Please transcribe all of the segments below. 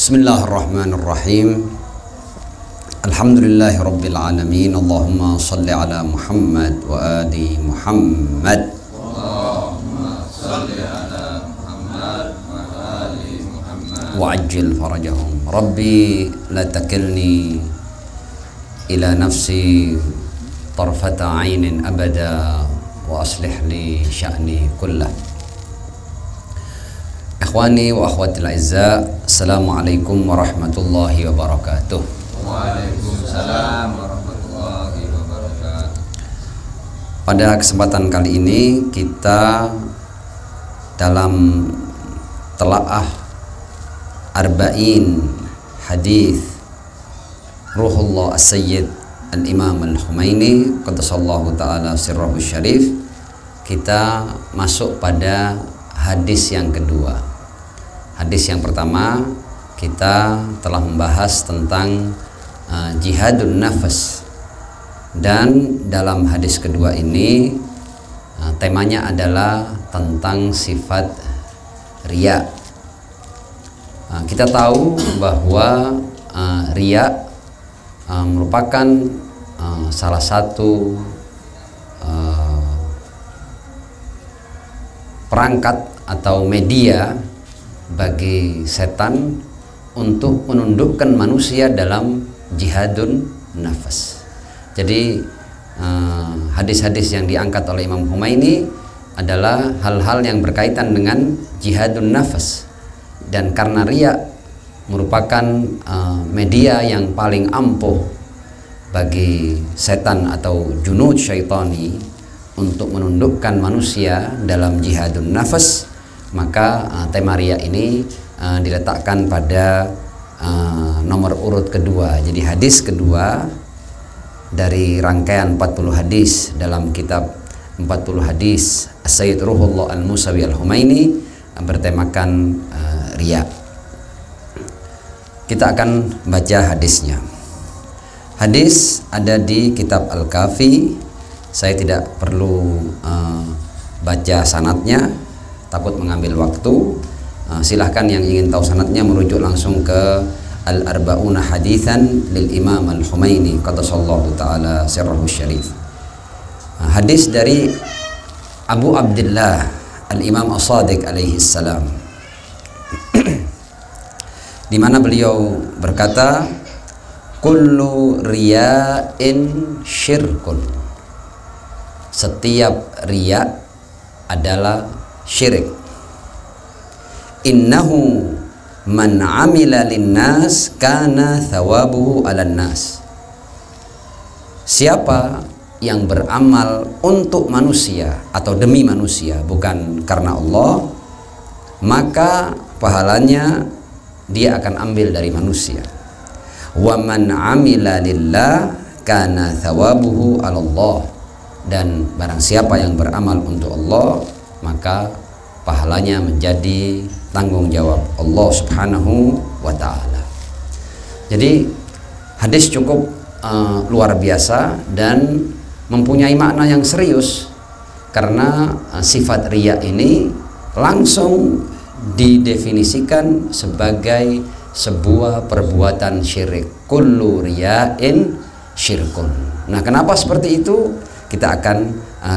Bismillahirrahmanirrahim. Alhamdulillahi rabbil alamin. Allahumma salli ala Muhammad wa ali Muhammad. Allahumma salli ala Muhammad wa ali Muhammad. Wa ajil farajahum. Rabbi la takilni ila nafsi tarfata ainin abada wa aslih li sya'ni kullah. Ikhwani wa akhwatil a'izza, assalamualaikum warahmatullahi wabarakatuh. Waalaikumsalam warahmatullahi wabarakatuh. Pada kesempatan kali ini kita dalam telaah arba'in hadis Ruhullah As-Sayyid Al-Imam Al-Humaini qaddasallahu ta'ala sirrahu syarif, kita masuk pada hadis yang kedua. Hadis yang pertama kita telah membahas tentang jihadun nafas, dan dalam hadis kedua ini temanya adalah tentang sifat riya. Kita tahu bahwa riya merupakan salah satu perangkat atau media bagi setan untuk menundukkan manusia dalam jihadun nafas. Jadi hadis-hadis yang diangkat oleh Imam Humaini adalah hal-hal yang berkaitan dengan jihadun nafas, dan karena riya merupakan media yang paling ampuh bagi setan atau junud syaitani untuk menundukkan manusia dalam jihadun nafas, maka tema riya ini diletakkan pada nomor urut kedua. Jadi hadis kedua dari rangkaian 40 hadis dalam kitab 40 hadis As-Sayyid Ruhullah Al-Musawi Al-Humaini bertemakan riya. Kita akan baca hadisnya. Hadis ada di kitab Al-Kafi. Saya tidak perlu baca sanadnya, takut mengambil waktu. Silahkan yang ingin tahu sanadnya merujuk langsung ke Al-Arba'una Hadithan lil Imam Al-Humaini qaddasallahu ta'ala sirrahu syarif. Hadis dari Abu Abdullah Al-Imam As-Sadiq alaihi salam, di mana beliau berkata, kullu riya'in syirkun. Setiap riya adalah syirik. Innahu man amila linnas kana thawabuhu 'alan nas. Siapa yang beramal untuk manusia atau demi manusia, bukan karena Allah, maka pahalanya dia akan ambil dari manusia. Wa man amila lillah kana thawabuhu 'ala Allah. Dan barang siapa yang beramal untuk Allah, maka pahalanya menjadi tanggung jawab Allah Subhanahu wa ta'ala. Jadi hadis cukup luar biasa dan mempunyai makna yang serius, karena sifat riya ini langsung didefinisikan sebagai sebuah perbuatan syirik. Kullu riya'in syirkun. Nah, kenapa seperti itu? Kita akan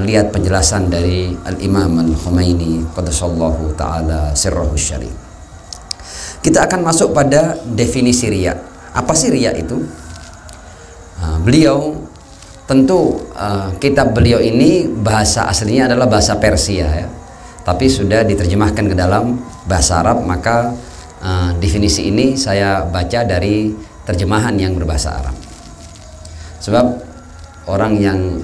lihat penjelasan dari Al-Imam Al-Humaini qaddasallahu ta'ala sirrahu syarif. Kita akan masuk pada definisi riya. Apa sih riya itu? Beliau tentu kitab beliau ini bahasa aslinya adalah bahasa Persia ya, tapi sudah diterjemahkan ke dalam bahasa Arab, maka definisi ini saya baca dari terjemahan yang berbahasa Arab. Sebab orang yang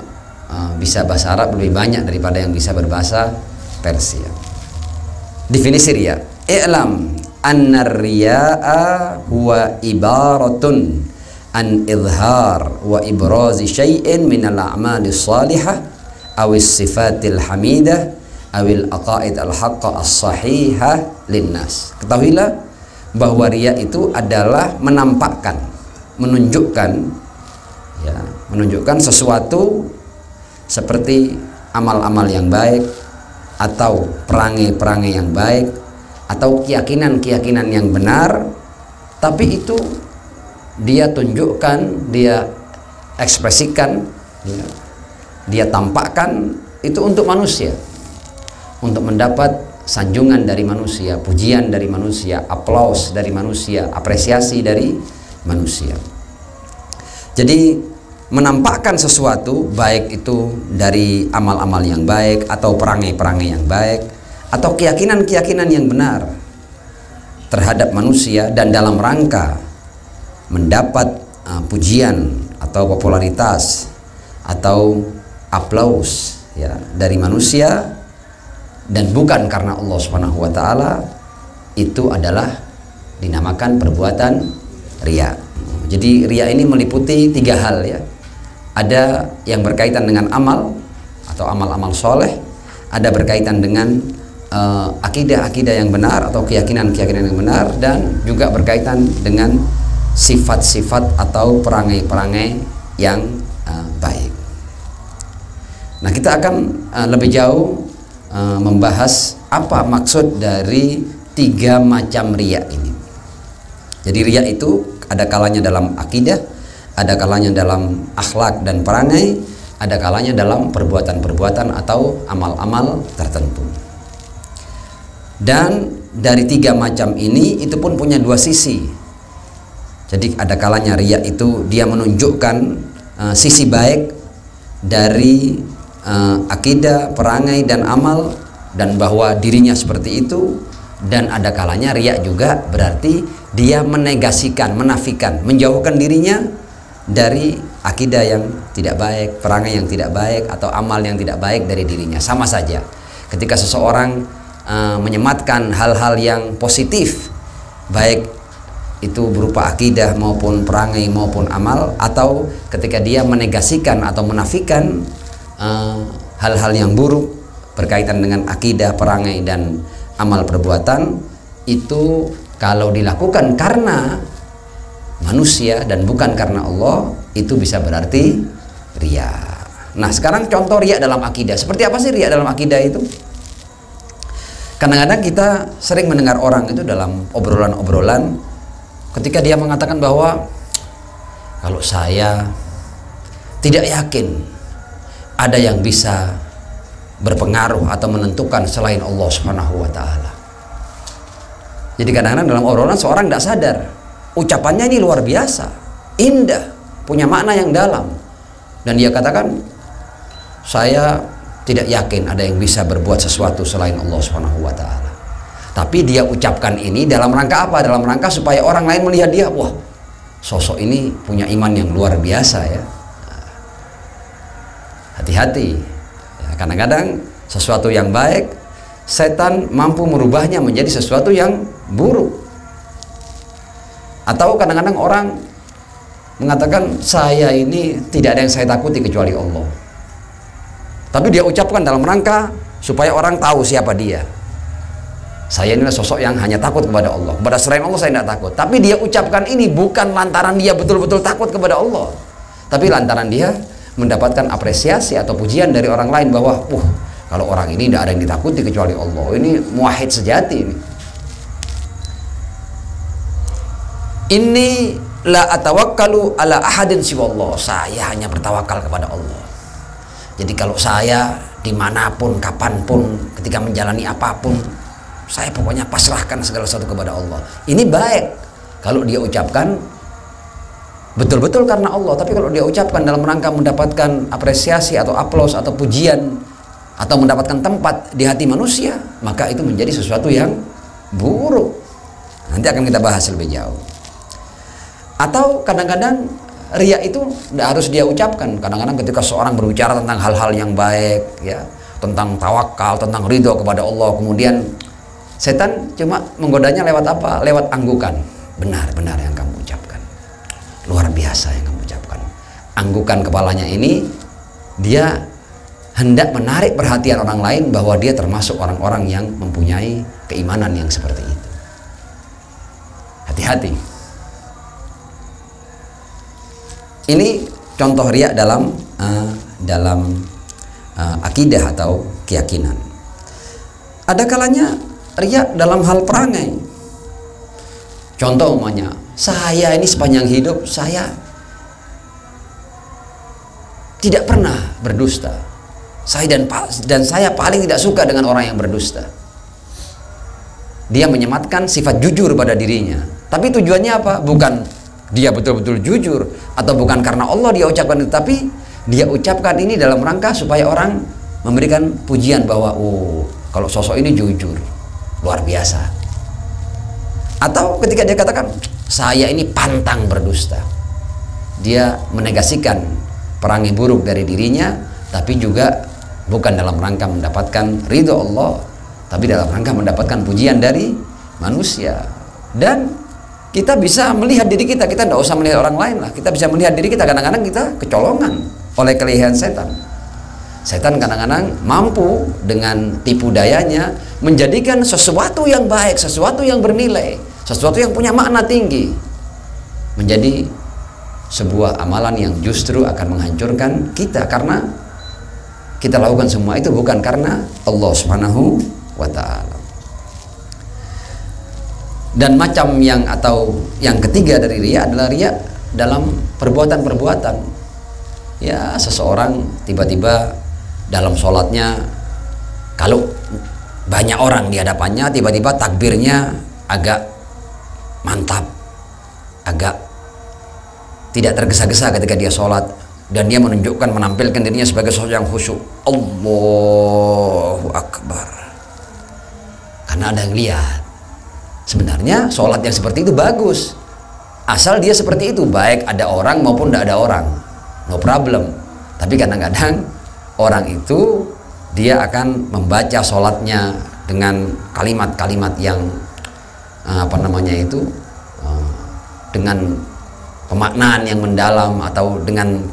bisa bahasa Arab lebih banyak daripada yang bisa berbahasa Persia. Definisi riya: i'lam anna riya'a huwa ibaratun an idhar wa ibrazi syai'in minal a'mali salihah awis sifatil hamidah awil aqaid al-haqqa as-sahihah linnas. Ketahuilah bahwa riya itu adalah menampakkan, menunjukkan sesuatu seperti amal-amal yang baik, atau perangai-perangai yang baik, atau keyakinan-keyakinan yang benar tapi itu dia tunjukkan, dia ekspresikan, ya, dia tampakkan itu untuk manusia, untuk mendapat sanjungan dari manusia, pujian dari manusia, aplaus dari manusia, apresiasi dari manusia. Jadi menampakkan sesuatu, baik itu dari amal-amal yang baik atau perangai-perangai yang baik atau keyakinan-keyakinan yang benar terhadap manusia, dan dalam rangka mendapat pujian atau popularitas atau aplaus, ya, dari manusia, dan bukan karena Allah Subhanahu wa taala, itu adalah dinamakan perbuatan riya. Jadi riya ini meliputi 3 hal, ya. Ada yang berkaitan dengan amal atau amal-amal soleh, ada berkaitan dengan akidah-akidah yang benar atau keyakinan-keyakinan yang benar, dan juga berkaitan dengan sifat-sifat atau perangai-perangai yang baik. Nah, kita akan lebih jauh membahas apa maksud dari 3 macam riya ini. Jadi riya itu ada kalanya dalam akidah, ada kalanya dalam akhlak dan perangai, ada kalanya dalam perbuatan-perbuatan atau amal-amal tertentu. Dan dari 3 macam ini itu pun punya 2 sisi. Jadi ada kalanya riya itu dia menunjukkan sisi baik dari akidah, perangai dan amal, dan bahwa dirinya seperti itu. Dan ada kalanya riya juga berarti dia menegasikan, menafikan, menjauhkan dirinya dari akidah yang tidak baik, perangai yang tidak baik, atau amal yang tidak baik dari dirinya. Sama saja ketika seseorang menyematkan hal-hal yang positif, baik itu berupa akidah maupun perangai maupun amal, atau ketika dia menegasikan atau menafikan hal-hal yang buruk berkaitan dengan akidah, perangai dan amal perbuatan, itu kalau dilakukan karena manusia dan bukan karena Allah, itu bisa berarti riya. Nah, sekarang contoh riya dalam akidah. Seperti apa sih riya dalam akidah itu? Kadang-kadang kita sering mendengar orang itu dalam obrolan-obrolan ketika dia mengatakan bahwa kalau saya tidak yakin ada yang bisa berpengaruh atau menentukan selain Allah Subhanahu wa taala. Jadi kadang-kadang dalam obrolan seorang tidak sadar ucapannya ini luar biasa, indah, punya makna yang dalam, dan dia katakan saya tidak yakin ada yang bisa berbuat sesuatu selain Allah Subhanahu wa taala. Tapi dia ucapkan ini dalam rangka apa? Dalam rangka supaya orang lain melihat dia, wah, sosok ini punya iman yang luar biasa, ya. Hati-hati. Ya, kadang-kadang sesuatu yang baik setan mampu merubahnya menjadi sesuatu yang buruk. Atau kadang-kadang orang mengatakan saya ini tidak ada yang saya takuti kecuali Allah. Tapi dia ucapkan dalam rangka supaya orang tahu siapa dia. Saya inilah sosok yang hanya takut kepada Allah. Kepada selain Allah saya tidak takut. Tapi dia ucapkan ini bukan lantaran dia betul-betul takut kepada Allah, tapi lantaran dia mendapatkan apresiasi atau pujian dari orang lain bahwa kalau orang ini tidak ada yang ditakuti kecuali Allah. Ini muwahhid sejati ini. Inni la atawakkalu ala ahadin siwallah. Saya hanya bertawakal kepada Allah. Jadi kalau saya dimanapun, kapanpun, ketika menjalani apapun, saya pokoknya pasrahkan segala sesuatu kepada Allah. Ini baik kalau dia ucapkan betul-betul karena Allah. Tapi kalau dia ucapkan dalam rangka mendapatkan apresiasi atau aplaus atau pujian atau mendapatkan tempat di hati manusia, maka itu menjadi sesuatu yang buruk. Nanti akan kita bahas lebih jauh. Atau kadang-kadang riya itu tidak harus dia ucapkan. Kadang-kadang ketika seorang berbicara tentang hal-hal yang baik, ya, tentang tawakal, tentang ridho kepada Allah, kemudian setan cuma menggodanya lewat apa? Lewat anggukan. Benar-benar yang kamu ucapkan, luar biasa yang kamu ucapkan. Anggukan kepalanya ini dia hendak menarik perhatian orang lain bahwa dia termasuk orang-orang yang mempunyai keimanan yang seperti itu. Hati-hati. Ini contoh riya dalam akidah atau keyakinan. Ada kalanya riya dalam hal perangai. Contoh umpamanya, saya ini sepanjang hidup saya tidak pernah berdusta. Dan saya paling tidak suka dengan orang yang berdusta. Dia menyematkan sifat jujur pada dirinya. Tapi tujuannya apa? Bukan dia betul-betul jujur, atau bukan karena Allah dia ucapkan itu, tapi dia ucapkan ini dalam rangka supaya orang memberikan pujian bahwa oh, kalau sosok ini jujur, luar biasa. Atau ketika dia katakan saya ini pantang berdusta, dia menegasikan perangai buruk dari dirinya, tapi juga bukan dalam rangka mendapatkan ridho Allah, tapi dalam rangka mendapatkan pujian dari manusia. Dan kita bisa melihat diri kita tidak usah melihat orang lain lah, kita bisa melihat diri kita. Kadang-kadang kita kecolongan oleh kelihayan setan. Setan kadang-kadang mampu dengan tipu dayanya menjadikan sesuatu yang baik, sesuatu yang bernilai, sesuatu yang punya makna tinggi menjadi sebuah amalan yang justru akan menghancurkan kita, karena kita lakukan semua itu bukan karena Allah Subhanahu wa ta'ala. Dan macam yang ketiga dari riya adalah riya dalam perbuatan-perbuatan. Ya, seseorang tiba-tiba dalam sholatnya, kalau banyak orang di hadapannya, tiba-tiba takbirnya agak mantap, agak tidak tergesa-gesa ketika dia sholat, dan dia menunjukkan, menampilkan dirinya sebagai sosok yang khusyuk. Allahu Akbar. Karena ada yang lihat. Sebenarnya sholat yang seperti itu bagus, asal dia seperti itu, baik ada orang maupun tidak ada orang, no problem. Tapi kadang-kadang orang itu dia akan membaca sholatnya dengan kalimat-kalimat yang dengan pemaknaan yang mendalam, atau dengan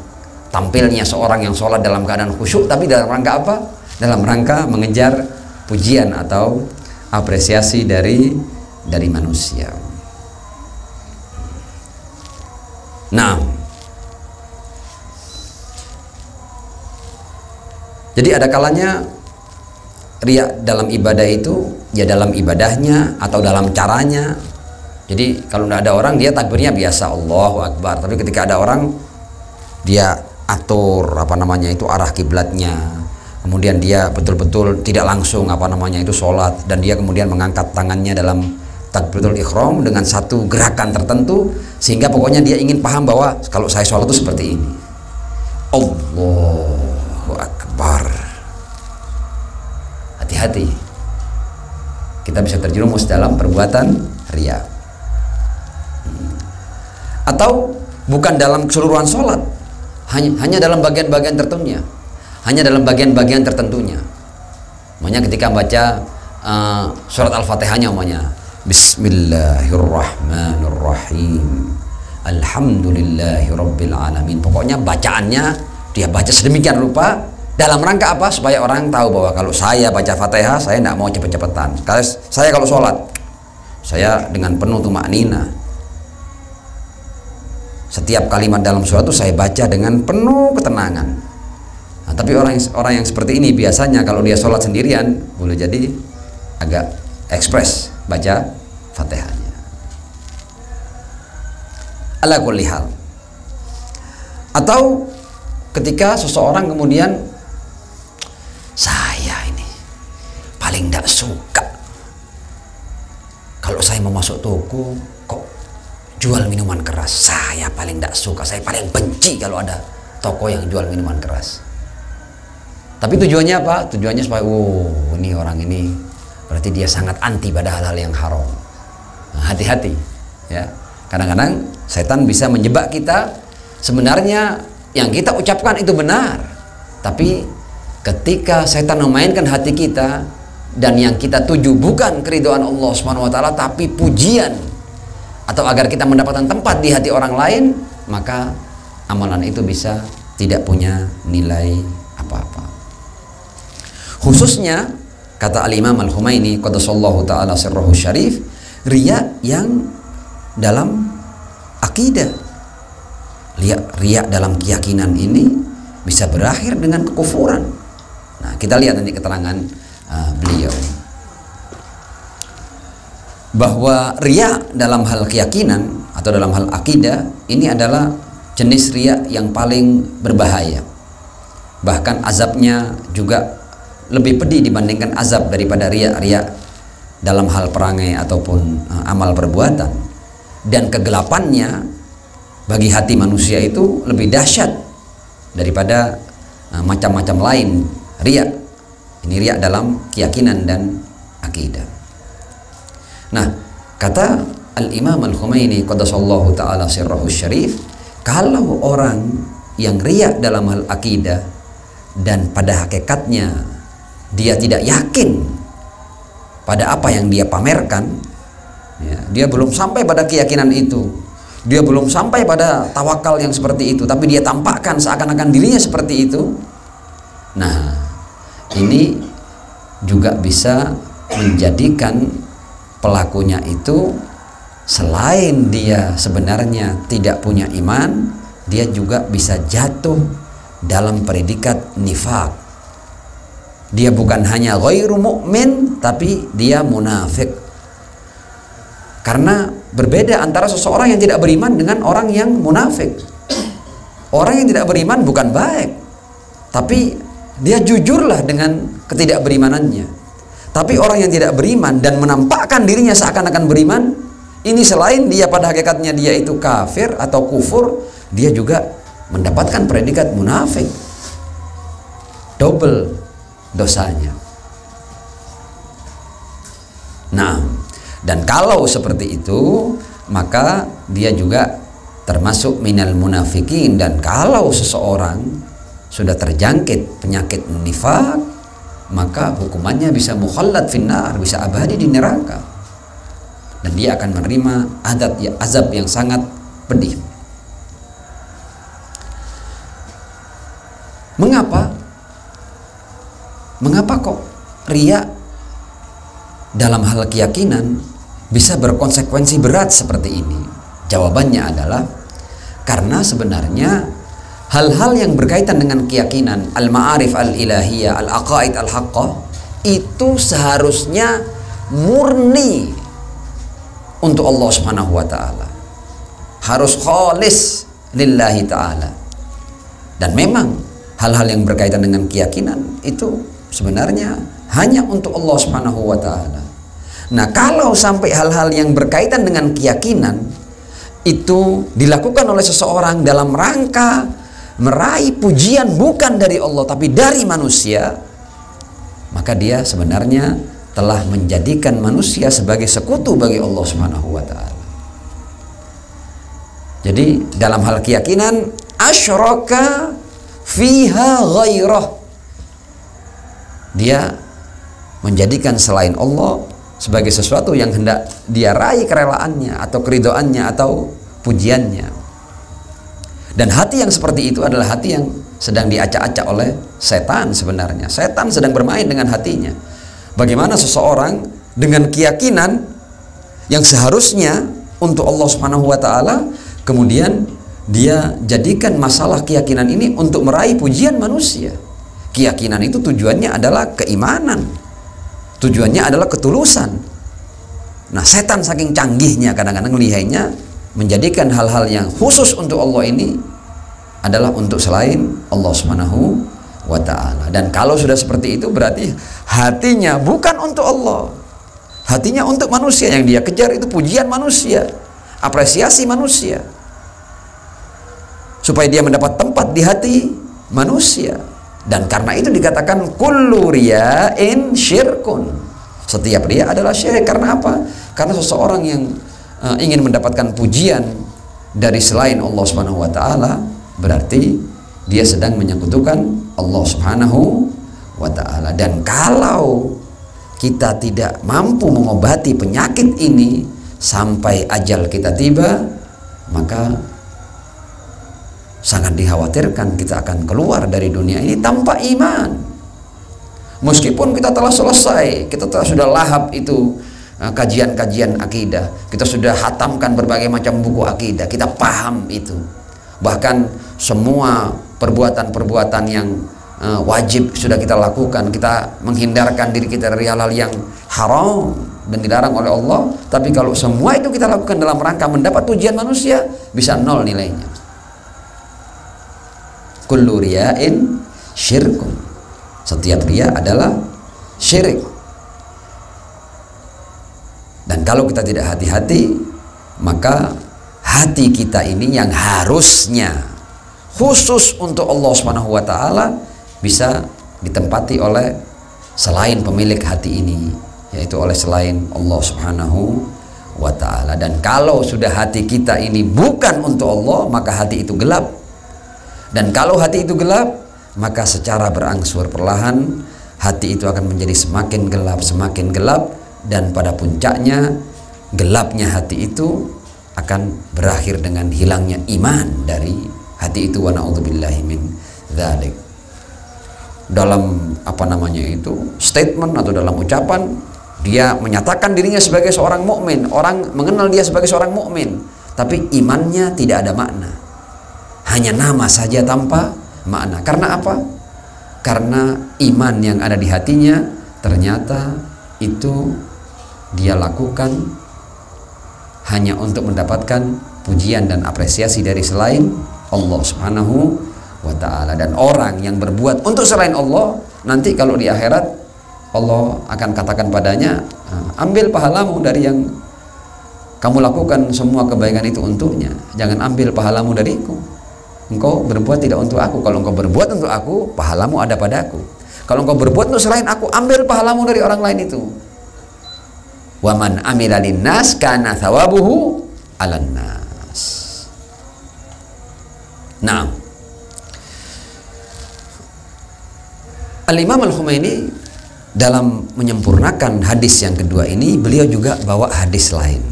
tampilnya seorang yang sholat dalam keadaan khusyuk, tapi dalam rangka apa? Dalam rangka mengejar pujian atau apresiasi dari manusia. Nah, jadi ada kalanya riya dalam ibadah itu ya dalam ibadahnya atau dalam caranya. Jadi kalau tidak ada orang dia takbirnya biasa Allahu Akbar, tapi ketika ada orang dia atur arah kiblatnya, kemudian dia betul-betul tidak langsung itu sholat, dan dia kemudian mengangkat tangannya dalam takbiratul ihram dengan satu gerakan tertentu, sehingga pokoknya dia ingin paham bahwa kalau saya sholat itu seperti ini, Allahu Akbar. Hati-hati, kita bisa terjerumus dalam perbuatan riya. Atau bukan dalam keseluruhan sholat, hanya dalam bagian-bagian tertentunya, Makanya ketika baca surat Al-Fatihahnya, Bismillahirrahmanirrahim, Alhamdulillahirabbil alamin. Pokoknya bacaannya dia baca sedemikian rupa dalam rangka apa? Supaya orang tahu bahwa kalau saya baca Fatihah, saya tidak mau cepet-cepetan. Saya kalau sholat, saya dengan penuh tumaknina. Setiap kalimat dalam surat itu saya baca dengan penuh ketenangan. Nah, tapi orang yang seperti ini biasanya kalau dia sholat sendirian, boleh jadi agak ekspres baca Fatihahnya. Ala kulli hal. Atau ketika seseorang kemudian, saya ini paling tidak suka kalau saya mau masuk toko kok jual minuman keras. Saya paling tidak suka, saya paling benci kalau ada toko yang jual minuman keras. Tapi tujuannya apa? Tujuannya supaya ini orang ini berarti dia sangat anti pada hal-hal yang haram. Nah, hati-hati ya. Kadang-kadang setan bisa menjebak kita. Sebenarnya yang kita ucapkan itu benar, tapi ketika setan memainkan hati kita dan yang kita tuju bukan keridhaan Allah Subhanahu wa taala, tapi pujian atau agar kita mendapatkan tempat di hati orang lain, maka amalan itu bisa tidak punya nilai apa-apa. Khususnya kata Al-Imam Al-Khumaini qaddasallahu ta'ala sirruhu syarif, riya yang dalam akidah, riya dalam keyakinan ini bisa berakhir dengan kekufuran. Nah, kita lihat nanti keterangan beliau bahwa riya dalam hal keyakinan atau dalam hal akidah, ini adalah jenis riya yang paling berbahaya. Bahkan azabnya juga lebih pedih dibandingkan azab daripada riya dalam hal perangai ataupun amal perbuatan. Dan kegelapannya bagi hati manusia itu lebih dahsyat daripada macam-macam lain riya. Ini riya dalam keyakinan dan akidah. Nah, kata Al-Imam Al-Khumaini qaddasallahu ta'ala sirrahu syarif, kalau orang yang riya dalam hal akidah dan pada hakikatnya dia tidak yakin pada apa yang dia pamerkan, ya, dia belum sampai pada keyakinan itu, dia belum sampai pada tawakal yang seperti itu, tapi dia tampakkan seakan-akan dirinya seperti itu. Nah, ini juga bisa menjadikan pelakunya itu, selain dia sebenarnya tidak punya iman, dia juga bisa jatuh dalam predikat nifaq. Dia bukan hanya ghairu mu'min, tapi dia munafik. Karena berbeda antara seseorang yang tidak beriman dengan orang yang munafik. Orang yang tidak beriman bukan baik, tapi dia jujurlah dengan ketidakberimanannya. Tapi orang yang tidak beriman dan menampakkan dirinya seakan-akan beriman, ini selain dia pada hakikatnya dia itu kafir atau kufur, dia juga mendapatkan predikat munafik. Double dosanya. Nah, dan kalau seperti itu, maka dia juga termasuk minal munafikin. Dan kalau seseorang sudah terjangkit penyakit nifaq, maka hukumannya bisa mukhallad finnar, bisa abadi di neraka, dan dia akan menerima azab yang sangat pedih. Mengapa kok riya dalam hal keyakinan bisa berkonsekuensi berat seperti ini? Jawabannya adalah karena sebenarnya hal-hal yang berkaitan dengan keyakinan, al-ma'arif al-ilahiyah, al-aqaid al-haqqah, itu seharusnya murni untuk Allah Subhanahu wa ta'ala, harus khalis lillahi ta'ala. Dan memang hal-hal yang berkaitan dengan keyakinan itu sebenarnya hanya untuk Allah Subhanahu wa ta'ala. Nah, kalau sampai hal-hal yang berkaitan dengan keyakinan itu dilakukan oleh seseorang dalam rangka meraih pujian bukan dari Allah tapi dari manusia, maka dia sebenarnya telah menjadikan manusia sebagai sekutu bagi Allah Subhanahu wa ta'ala. Jadi dalam hal keyakinan, asyraka fiha ghairah, dia menjadikan selain Allah sebagai sesuatu yang hendak dia raih kerelaannya atau keridoannya atau pujiannya. Dan hati yang seperti itu adalah hati yang sedang diacak-acak oleh setan sebenarnya. Setan sedang bermain dengan hatinya. Bagaimana seseorang dengan keyakinan yang seharusnya untuk Allah Subhanahu wa ta'ala, kemudian dia jadikan masalah keyakinan ini untuk meraih pujian manusia. Keyakinan itu tujuannya adalah keimanan, tujuannya adalah ketulusan. Nah, setan saking canggihnya, kadang-kadang lihainya, menjadikan hal-hal yang khusus untuk Allah ini adalah untuk selain Allah Subhanahu wa ta'ala. Dan kalau sudah seperti itu, berarti hatinya bukan untuk Allah, hatinya untuk manusia. Yang dia kejar itu pujian manusia, apresiasi manusia, supaya dia mendapat tempat di hati manusia. Dan karena itu dikatakan kullu riya'in syirkun, setiap riya adalah syirik. Karena apa? Karena seseorang yang ingin mendapatkan pujian dari selain Allah Subhanahu wa ta'ala, berarti dia sedang menyekutukan Allah Subhanahu wa ta'ala. Dan kalau kita tidak mampu mengobati penyakit ini sampai ajal kita tiba, maka sangat dikhawatirkan kita akan keluar dari dunia ini tanpa iman. Meskipun kita telah selesai, kita telah sudah lahap itu kajian-kajian akidah, kita sudah hatamkan berbagai macam buku akidah, kita paham itu, bahkan semua perbuatan-perbuatan yang wajib sudah kita lakukan, kita menghindarkan diri kita dari hal-hal yang haram, dan dilarang oleh Allah. Tapi kalau semua itu kita lakukan dalam rangka mendapat pujian manusia, bisa nol nilainya. Kullu riya'in syirkun. Setiap riya adalah syirik. Dan kalau kita tidak hati-hati, maka hati kita ini yang harusnya khusus untuk Allah Subhanahu wa taala bisa ditempati oleh selain pemilik hati ini, yaitu oleh selain Allah Subhanahu wa taala. Dan kalau sudah hati kita ini bukan untuk Allah, maka hati itu gelap. Dan kalau hati itu gelap, maka secara berangsur perlahan hati itu akan menjadi semakin gelap, dan pada puncaknya gelapnya hati itu akan berakhir dengan hilangnya iman dari hati itu. Wa na'udzubillahi min dzalik. Dalam statement atau dalam ucapan, dia menyatakan dirinya sebagai seorang mukmin, orang mengenal dia sebagai seorang mukmin, tapi imannya tidak ada makna, hanya nama saja tanpa makna. Karena apa? Karena iman yang ada di hatinya ternyata itu dia lakukan hanya untuk mendapatkan pujian dan apresiasi dari selain Allah Subhanahu wa ta'ala. Dan orang yang berbuat untuk selain Allah, nanti kalau di akhirat Allah akan katakan padanya, ambil pahalamu dari yang kamu lakukan semua kebaikan itu untuknya, jangan ambil pahalamu dariku. Engkau berbuat tidak untuk aku. Kalau engkau berbuat untuk aku, pahalamu ada padaku. Kalau engkau berbuat untuk selain aku, ambil pahalamu dari orang lain itu. Wa man amila linnas kana thawabuhu 'alan nas. Nah, Al-Imam Al-Khumaini dalam menyempurnakan hadis yang kedua ini, beliau juga bawa hadis lain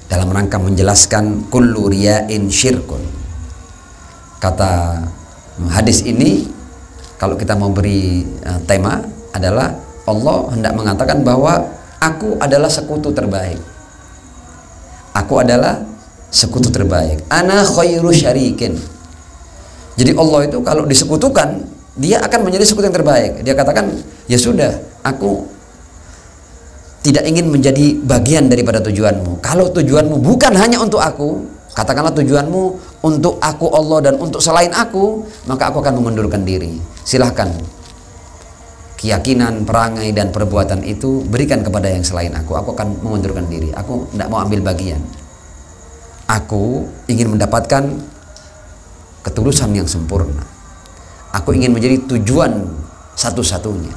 dalam rangka menjelaskan kullu riya'in syirkun. Kata hadis ini, kalau kita mau beri tema adalah Allah hendak mengatakan bahwa aku adalah sekutu terbaik. Aku adalah sekutu terbaik. Ana khairu syarikin. Jadi Allah itu kalau disekutukan, dia akan menjadi sekutu yang terbaik. Dia katakan, ya sudah, aku tidak ingin menjadi bagian daripada tujuanmu. Kalau tujuanmu bukan hanya untuk aku, katakanlah tujuanmu untuk aku Allah dan untuk selain aku, maka aku akan mengundurkan diri. Silahkan, keyakinan, perangai dan perbuatan itu berikan kepada yang selain aku. Aku akan mengundurkan diri. Aku tidak mau ambil bagian. Aku ingin mendapatkan ketulusan yang sempurna. Aku ingin menjadi tujuan satu-satunya.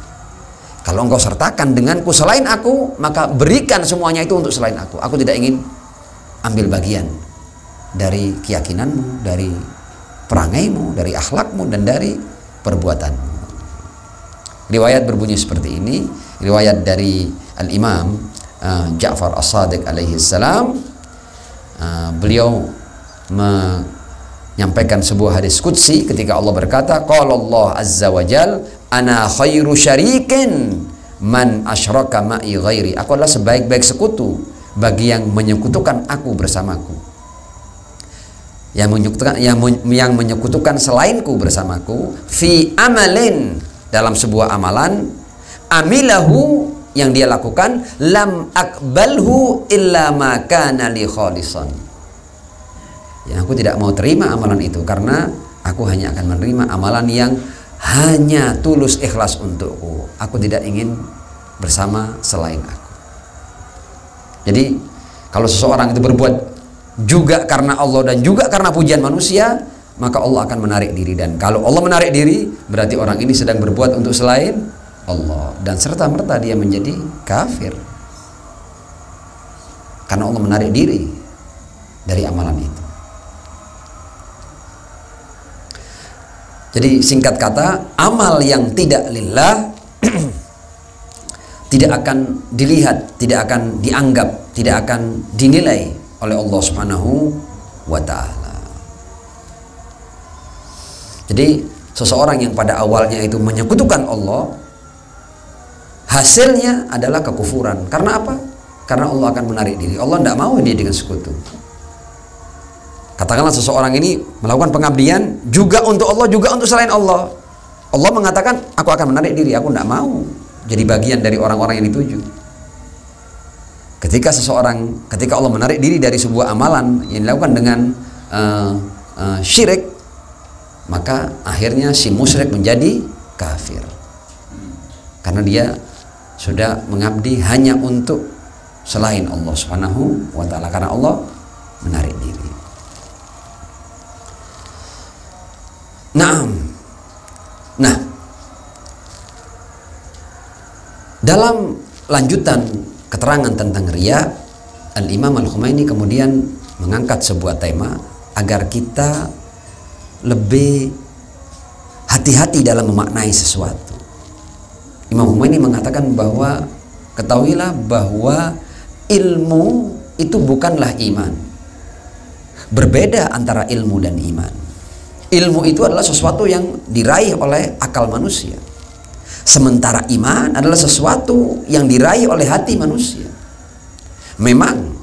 Kalau engkau sertakan denganku selain aku, maka berikan semuanya itu untuk selain aku. Aku tidak ingin ambil bagian dari keyakinanmu, dari perangaimu, dari akhlakmu, dan dari perbuatanmu. Riwayat berbunyi seperti ini. Riwayat dari Al-Imam Ja'far As-Sadiq alaihi salam. Beliau menyampaikan sebuah hadis qudsi ketika Allah berkata, qala Allah azza wa jal, ana khairu syarikin man asyraka ma'i ghairi. Aku adalah sebaik-baik sekutu bagi yang menyekutukan aku bersamaku, yang menyekutukan selainku bersamaku, fi amalin, dalam sebuah amalan, amilahu, yang dia lakukan, lam akbalhu illa ma kana li khalisan. Ya, aku tidak mau terima amalan itu karena aku hanya akan menerima amalan yang hanya tulus ikhlas untukku. Aku tidak ingin bersama selain aku. Jadi kalau seseorang itu berbuat juga karena Allah dan juga karena pujian manusia, maka Allah akan menarik diri. Dan kalau Allah menarik diri, berarti orang ini sedang berbuat untuk selain Allah, dan serta-merta dia menjadi kafir karena Allah menarik diri dari amalan itu. Jadi singkat kata, amal yang tidak lillah tidak akan dilihat, tidak akan dianggap, tidak akan dinilai oleh Allah Subhanahu wa ta'ala. Jadi seseorang yang pada awalnya itu menyekutukan Allah, hasilnya adalah kekufuran. Karena apa? Karena Allah akan menarik diri. Allah tidak mau dia dengan sekutu. Katakanlah seseorang ini melakukan pengabdian juga untuk Allah, juga untuk selain Allah. Allah mengatakan, aku akan menarik diri. Aku tidak mau jadi bagian dari orang-orang yang dituju. ketika Allah menarik diri dari sebuah amalan yang dilakukan dengan syirik, maka akhirnya si musyrik menjadi kafir karena dia sudah mengabdi hanya untuk selain Allah Subhanahu wa ta'ala, karena Allah menarik diri. Nah, dalam lanjutan keterangan tentang riya, Al-Imam Al-Khumaini kemudian mengangkat sebuah tema agar kita lebih hati-hati dalam memaknai sesuatu. Imam Khumaini mengatakan bahwa ketahuilah bahwa ilmu itu bukanlah iman. Berbeda antara ilmu dan iman. Ilmu itu adalah sesuatu yang diraih oleh akal manusia. Sementara iman adalah sesuatu yang diraih oleh hati manusia. Memang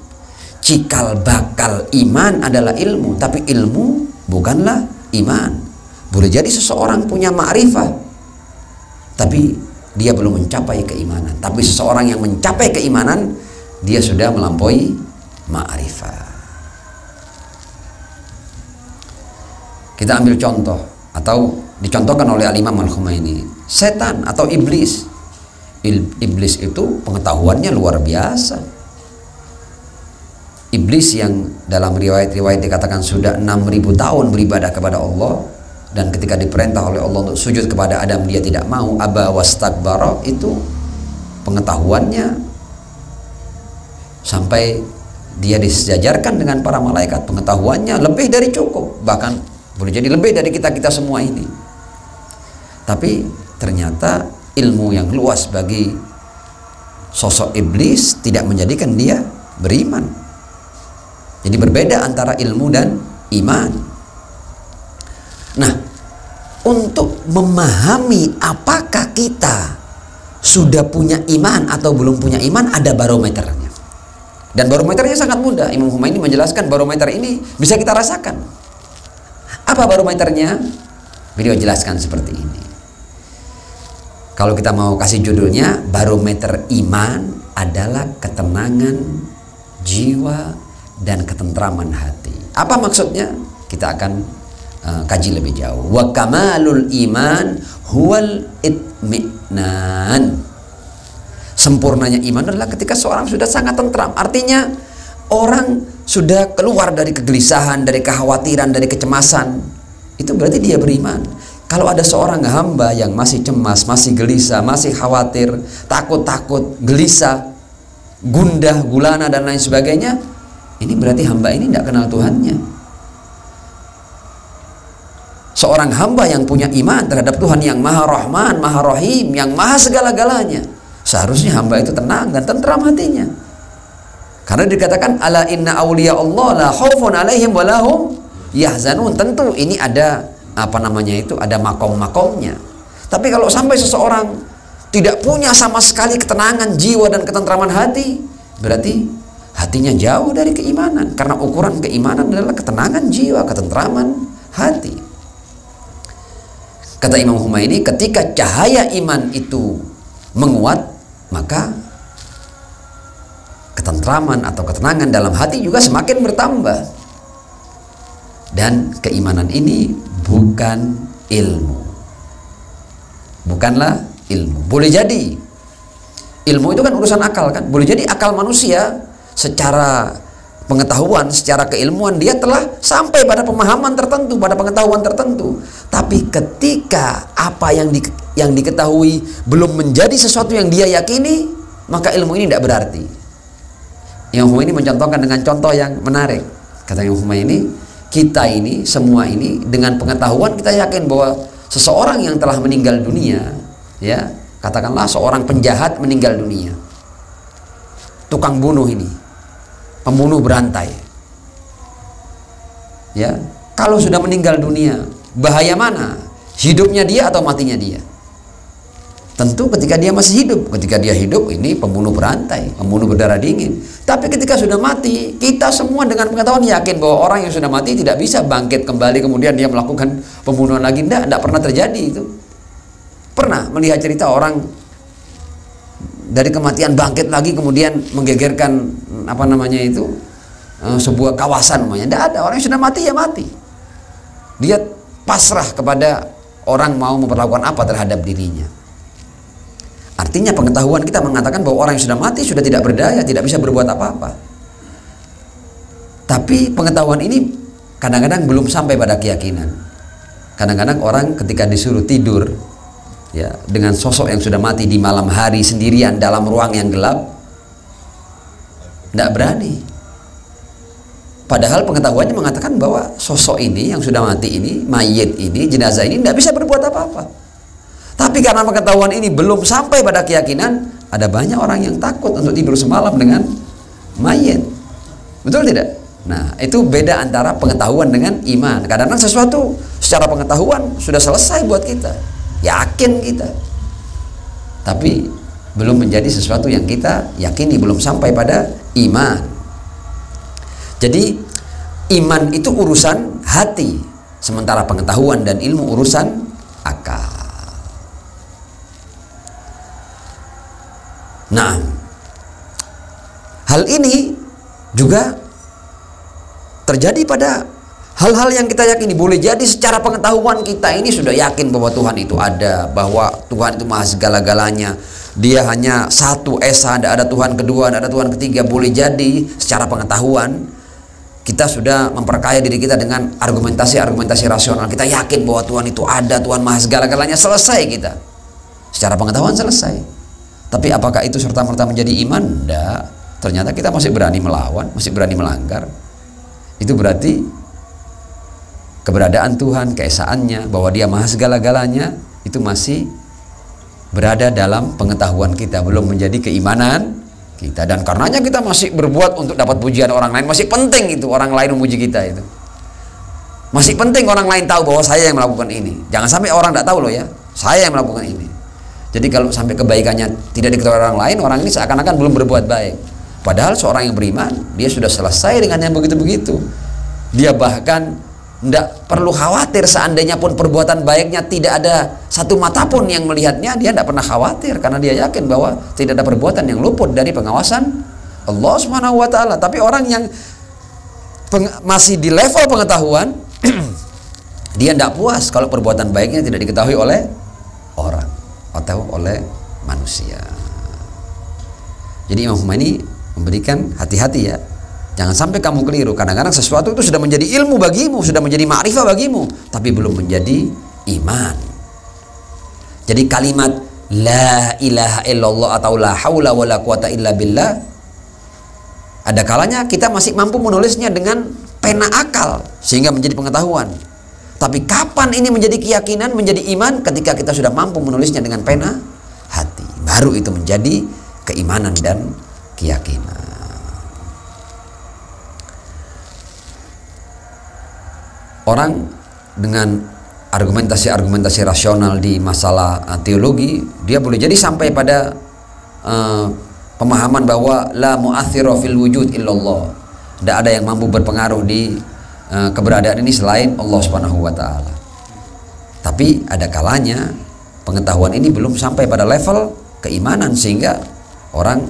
cikal bakal iman adalah ilmu, tapi ilmu bukanlah iman. Boleh jadi seseorang punya ma'rifah, tapi dia belum mencapai keimanan. Tapi seseorang yang mencapai keimanan, dia sudah melampaui ma'rifah. Kita ambil contoh, atau dicontohkan oleh Al-Imam Al-Khumaini, setan atau iblis. Iblis itu pengetahuannya luar biasa. Iblis yang dalam riwayat-riwayat dikatakan sudah 6.000 tahun beribadah kepada Allah, dan ketika diperintah oleh Allah untuk sujud kepada Adam dia tidak mau, aba wastakbara, itu pengetahuannya sampai dia disejajarkan dengan para malaikat. Pengetahuannya lebih dari cukup, bahkan boleh jadi lebih dari kita semua ini. Tapi ternyata ilmu yang luas bagi sosok iblis tidak menjadikan dia beriman. Jadi berbeda antara ilmu dan iman. Nah, untuk memahami apakah kita sudah punya iman atau belum punya iman, ada barometernya. Dan barometernya sangat mudah. Imam Khumaini menjelaskan barometer ini bisa kita rasakan. Apa barometernya? Beliau jelaskan seperti ini. Kalau kita mau kasih judulnya, barometer iman adalah ketenangan jiwa dan ketentraman hati. Apa maksudnya? Kita akan kaji lebih jauh. Wa kamalul iman huwal itminan. Sempurnanya iman adalah ketika seorang sudah sangat tentram. Artinya orang sudah keluar dari kegelisahan, dari kekhawatiran, dari kecemasan. Itu berarti dia beriman. Kalau ada seorang hamba yang masih cemas, masih gelisah, masih khawatir, takut-takut, gelisah, gundah, gulana dan lain sebagainya, ini berarti hamba ini tidak kenal Tuhannya. Seorang hamba yang punya iman terhadap Tuhan yang Maha Rahman, Maha Rahim, yang Maha segala-galanya, seharusnya hamba itu tenang dan tentram hatinya. Karena dikatakan ala inna awliya Allah la khaufun alaihim wa lahum yahzanun. Tentu ini ada ada makom-makomnya. Tapi kalau sampai seseorang tidak punya sama sekali ketenangan jiwa dan ketentraman hati, berarti hatinya jauh dari keimanan. Karena ukuran keimanan adalah ketenangan jiwa, ketentraman hati. Kata Imam Khumaini, ketika cahaya iman itu menguat, maka ketentraman atau ketenangan dalam hati juga semakin bertambah. Dan keimanan ini bukan ilmu. Bukanlah ilmu. Boleh jadi ilmu itu kan urusan akal kan. Boleh jadi akal manusia secara pengetahuan, secara keilmuan dia telah sampai pada pemahaman tertentu, pada pengetahuan tertentu. Tapi ketika apa yang diketahui belum menjadi sesuatu yang dia yakini, maka ilmu ini tidak berarti. Imam Khumaini mencontohkan dengan contoh yang menarik. Kata Imam Khumaini, kita ini, semua ini dengan pengetahuan kita yakin bahwa seseorang yang telah meninggal dunia, ya, katakanlah seorang penjahat meninggal dunia, tukang bunuh ini, pembunuh berantai, ya, kalau sudah meninggal dunia, bahaya mana? Hidupnya dia atau matinya dia? Tentu ketika dia masih hidup. Ketika dia hidup, ini pembunuh berantai, pembunuh berdarah dingin. Tapi ketika sudah mati, kita semua dengan pengetahuan yakin bahwa orang yang sudah mati tidak bisa bangkit kembali kemudian dia melakukan pembunuhan lagi. Tidak pernah terjadi itu. Pernah melihat cerita orang dari kematian bangkit lagi kemudian menggegerkan sebuah kawasan namanya. Tidak ada. Orang yang sudah mati ya mati. Dia pasrah kepada orang mau memperlakukan apa terhadap dirinya. Artinya pengetahuan kita mengatakan bahwa orang yang sudah mati sudah tidak berdaya, tidak bisa berbuat apa-apa. Tapi pengetahuan ini kadang-kadang belum sampai pada keyakinan. Kadang-kadang orang ketika disuruh tidur ya dengan sosok yang sudah mati di malam hari sendirian dalam ruang yang gelap, tidak berani. Padahal pengetahuannya mengatakan bahwa sosok ini yang sudah mati ini, mayit ini, jenazah ini tidak bisa berbuat apa-apa. Tapi karena pengetahuan ini belum sampai pada keyakinan, ada banyak orang yang takut untuk tidur semalam dengan mayit. Betul tidak? Nah, itu beda antara pengetahuan dengan iman. Kadang-kadang sesuatu secara pengetahuan sudah selesai buat kita, yakin kita, tapi belum menjadi sesuatu yang kita yakini, belum sampai pada iman. Jadi iman itu urusan hati, sementara pengetahuan dan ilmu urusan akal. Nah, hal ini juga terjadi pada hal-hal yang kita yakini. Boleh jadi secara pengetahuan kita ini sudah yakin bahwa Tuhan itu ada, bahwa Tuhan itu maha segala-galanya, dia hanya satu esa, tidak ada Tuhan kedua, tidak ada Tuhan ketiga. Boleh jadi secara pengetahuan kita sudah memperkaya diri kita dengan argumentasi-argumentasi rasional. Kita yakin bahwa Tuhan itu ada, Tuhan maha segala-galanya. Selesai kita secara pengetahuan, selesai. Tapi apakah itu serta-merta menjadi iman? Tidak. Ternyata kita masih berani melawan, masih berani melanggar. Itu berarti keberadaan Tuhan, keesaannya, bahwa dia maha segala-galanya, itu masih berada dalam pengetahuan kita, belum menjadi keimanan kita. Dan karenanya kita masih berbuat untuk dapat pujian orang lain. Masih penting itu orang lain memuji kita itu. Masih penting orang lain tahu bahwa saya yang melakukan ini. Jangan sampai orang tidak tahu loh ya, saya yang melakukan ini. Jadi kalau sampai kebaikannya tidak diketahui orang lain, orang ini seakan-akan belum berbuat baik. Padahal seorang yang beriman, dia sudah selesai dengan yang begitu-begitu. Dia bahkan tidak perlu khawatir, seandainya pun perbuatan baiknya tidak ada satu mata pun yang melihatnya, dia tidak pernah khawatir, karena dia yakin bahwa tidak ada perbuatan yang luput dari pengawasan Allah Subhanahu wa Ta'ala. Tapi orang yang masih di level pengetahuan, dia tidak puas kalau perbuatan baiknya tidak diketahui oleh orang atau oleh manusia. Jadi Imam Khomeini memberikan hati-hati ya, jangan sampai kamu keliru. Kadang-kadang sesuatu itu sudah menjadi ilmu bagimu, sudah menjadi ma'rifah bagimu, tapi belum menjadi iman. Jadi kalimat la ilaha illallah atau la haula wala quwata illa billah, ada kalanya kita masih mampu menulisnya dengan pena akal sehingga menjadi pengetahuan. Tapi kapan ini menjadi keyakinan, menjadi iman? Ketika kita sudah mampu menulisnya dengan pena hati, baru itu menjadi keimanan dan keyakinan. Orang dengan argumentasi-argumentasi rasional di masalah teologi, dia boleh jadi sampai pada pemahaman bahwa la mu'athira fil wujud illallah, tidak ada yang mampu berpengaruh di keberadaan ini selain Allah Subhanahu wa Ta'ala. Tapi ada kalanya pengetahuan ini belum sampai pada level keimanan, sehingga orang